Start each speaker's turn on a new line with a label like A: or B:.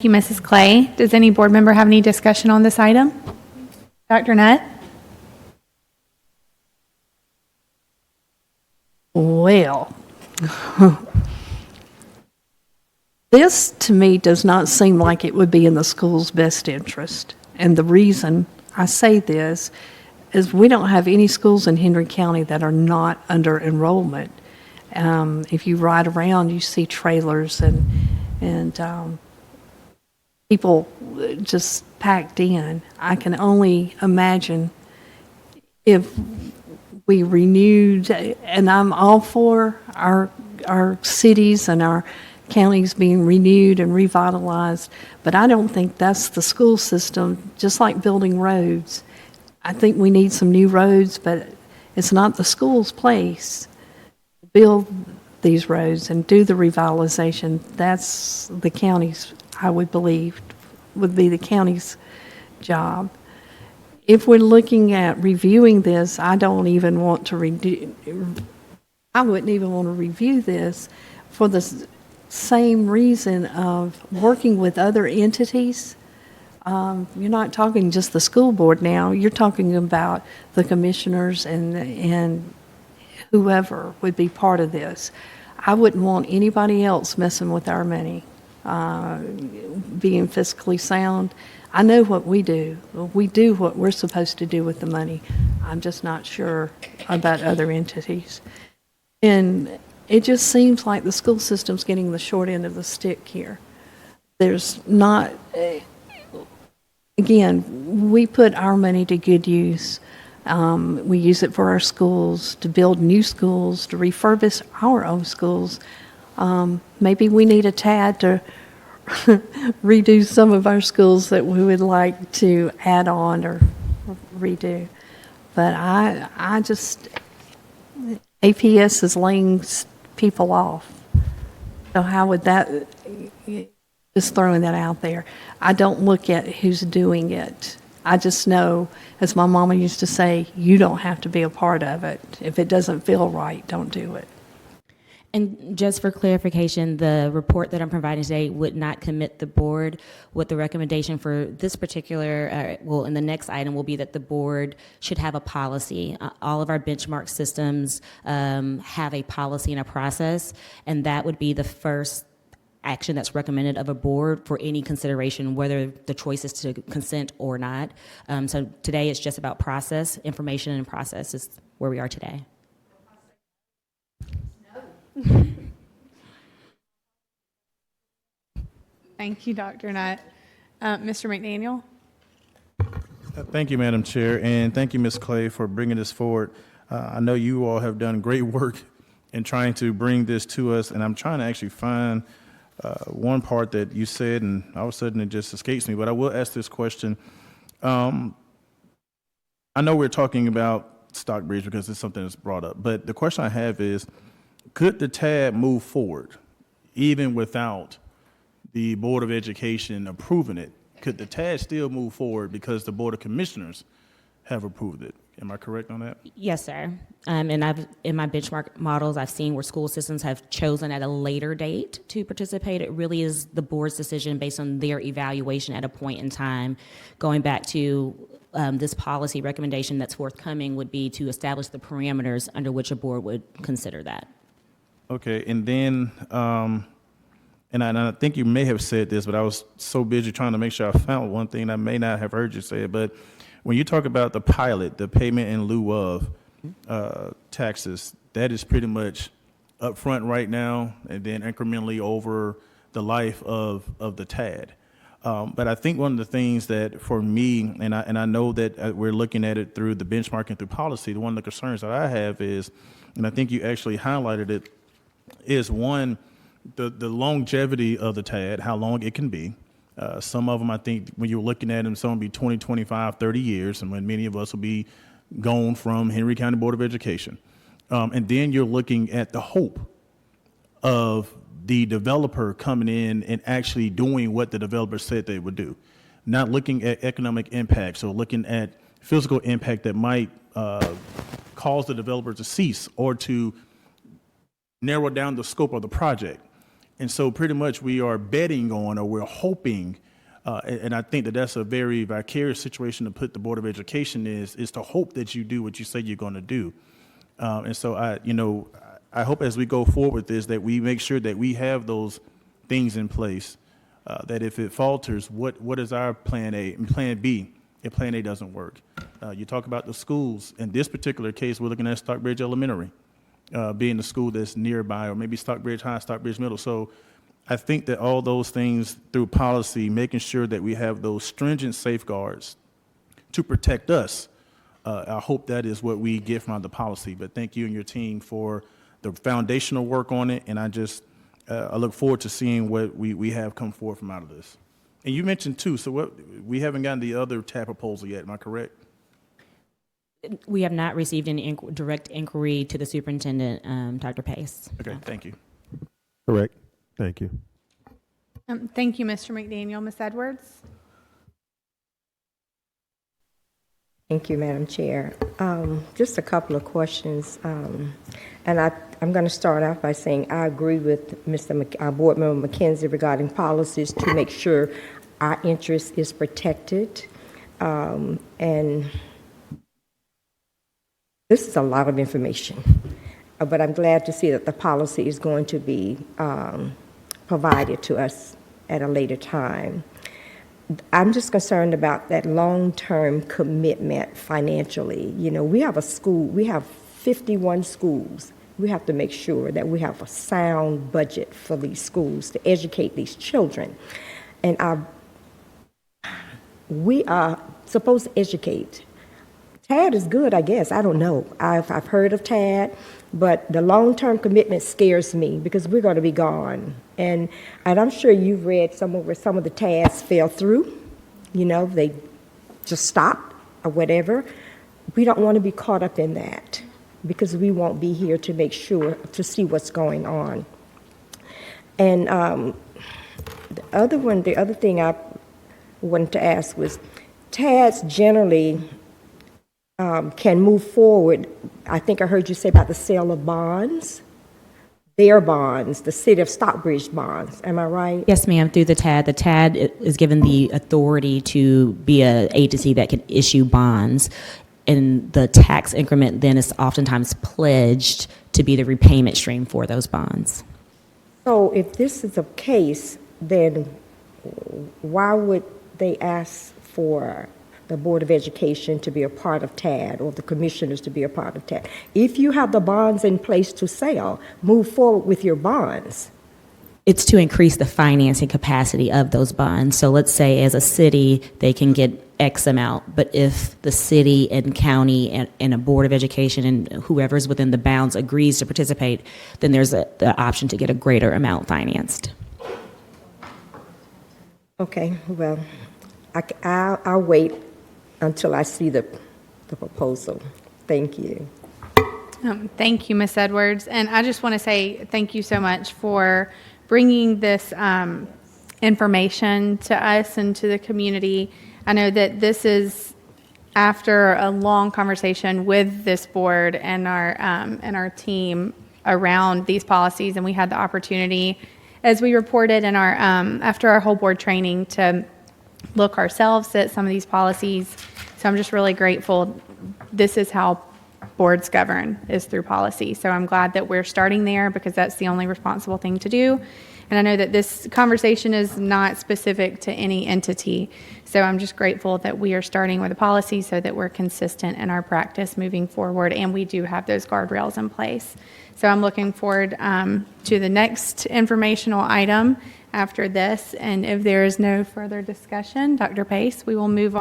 A: Thank you, Mrs. Clay. Does any board member have any discussion on this item? Dr. Nutt?
B: Well, this to me does not seem like it would be in the school's best interest. And the reason I say this is we don't have any schools in Henry County that are not under enrollment. If you ride around, you see trailers and people just packed in. I can only imagine if we renewed, and I'm all for our cities and our counties being renewed and revitalized, but I don't think that's the school system, just like building roads. I think we need some new roads, but it's not the school's place to build these roads and do the revitalization. That's the county's, I would believe, would be the county's job. If we're looking at reviewing this, I wouldn't even want to review this for the same reason of working with other entities. You're not talking just the school board now, you're talking about the commissioners and whoever would be part of this. I wouldn't want anybody else messing with our money, being fiscally sound. I know what we do. We do what we're supposed to do with the money. I'm just not sure about other entities. And it just seems like the school system's getting the short end of the stick here. There's not, again, we put our money to good use. We use it for our schools, to build new schools, to refurbish our own schools. Maybe we need a tad to redo some of our schools that we would like to add on or redo. But I just, APS is laying people off. So how would that, just throwing that out there. I don't look at who's doing it. I just know, as my mama used to say, you don't have to be a part of it. If it doesn't feel right, don't do it.
C: And just for clarification, the report that I'm providing today would not commit the board. What the recommendation for this particular, in the next item will be that the board should have a policy. All of our benchmark systems have a policy and a process, and that would be the first action that's recommended of a board for any consideration, whether the choice is to consent or not. So today it's just about process, information and process is where we are today.
A: Thank you, Dr. Nutt. Mr. McDaniel?
D: Thank you, Madam Chair, and thank you, Ms. Clay, for bringing this forward. I know you all have done great work in trying to bring this to us, and I'm trying to actually find one part that you said, and all of a sudden it just escapes me, but I will ask this question. I know we're talking about Stockbridge because it's something that's brought up, but the question I have is, could the TAB move forward even without the Board of Education approving it? Could the TAB still move forward because the Board of Commissioners have approved it? Am I correct on that?
C: Yes, sir. And in my benchmark models, I've seen where school systems have chosen at a later date to participate. It really is the board's decision based on their evaluation at a point in time. Going back to this policy recommendation that's forthcoming would be to establish the parameters under which a board would consider that.
D: Okay, and then, and I think you may have said this, but I was so busy trying to make sure I found one thing I may not have heard you say it, but when you talk about the pilot, the payment in lieu of taxes, that is pretty much upfront right now and then incrementally over the life of the TAD. But I think one of the things that for me, and I know that we're looking at it through the benchmarking through policy, one of the concerns that I have is, and I think you actually highlighted it, is one, the longevity of the TAD, how long it can be. Some of them, I think, when you're looking at them, some will be 20, 25, 30 years, and when many of us will be gone from Henry County Board of Education. And then you're looking at the hope of the developer coming in and actually doing what the developer said they would do. Not looking at economic impact, so looking at physical impact that might cause the developer to cease or to narrow down the scope of the project. And so pretty much we are betting on, or we're hoping, and I think that that's a very vicarious situation to put the Board of Education is to hope that you do what you say you're going to do. And so I hope as we go forward with this, that we make sure that we have those things in place, that if it falters, what is our plan A and plan B if plan A doesn't work? You talk about the schools. In this particular case, we're looking at Stockbridge Elementary, being the school that's nearby, or maybe Stockbridge High, Stockbridge Middle. So I think that all those things through policy, making sure that we have those stringent safeguards to protect us, I hope that is what we get from the policy. But thank you and your team for the foundational work on it, and I look forward to seeing what we have come forward from out of this. And you mentioned too, so we haven't gotten the other TAB proposal yet, am I correct?
C: We have not received any direct inquiry to the superintendent, Dr. Pace.
D: Okay, thank you.
E: Correct. Thank you.
A: Thank you, Mr. McDaniel. Ms. Edwards?
F: Thank you, Madam Chair. Just a couple of questions. And I'm going to start off by saying I agree with our Board Member McKenzie regarding policies to make sure our interest is protected. And this is a lot of information, but I'm glad to see that the policy is going to be provided to us at a later time. I'm just concerned about that long-term commitment financially. You know, we have 51 schools. We have to make sure that we have a sound budget for these schools to educate these children. And we are supposed to educate. TAD is good, I guess. I don't know. I've heard of TAD, but the long-term commitment scares me because we're going to be gone. And I'm sure you've read where some of the TADs fell through. You know, they just stopped or whatever. We don't want to be caught up in that because we won't be here to make sure to see what's going on. And the other thing I wanted to ask was, TADs generally can move forward. I think I heard you say about the sale of bonds, their bonds, the city of Stockbridge bonds. Am I right?
C: Yes, ma'am, through the TAD. The TAD is given the authority to be an agency that can issue bonds, and the tax increment then is oftentimes pledged to be the repayment stream for those bonds.
F: So if this is the case, then why would they ask for the Board of Education to be a part of TAD or the commissioners to be a part of TAD? If you have the bonds in place to sell, move forward with your bonds.
C: It's to increase the financing capacity of those bonds. So let's say as a city, they can get X amount, but if the city and county and a Board of Education and whoever's within the bounds agrees to participate, then there's the option to get a greater amount financed.
F: Okay, well, I'll wait until I see the proposal. Thank you.
A: Thank you, Ms. Edwards. And I just want to say thank you so much for bringing this information to us and to the community. I know that this is after a long conversation with this board and our team around these policies, and we had the opportunity, as we reported in our after our whole board training, to look ourselves at some of these policies. So I'm just really grateful. This is how boards govern, is through policy. So I'm glad that we're starting there because that's the only responsible thing to do. And I know that this conversation is not specific to any entity. So I'm just grateful that we are starting with a policy so that we're consistent in our practice moving forward, and we do have those guardrails in place. So I'm looking forward to the next informational item after this. And if there is no further discussion, Dr. Pace, we will move on.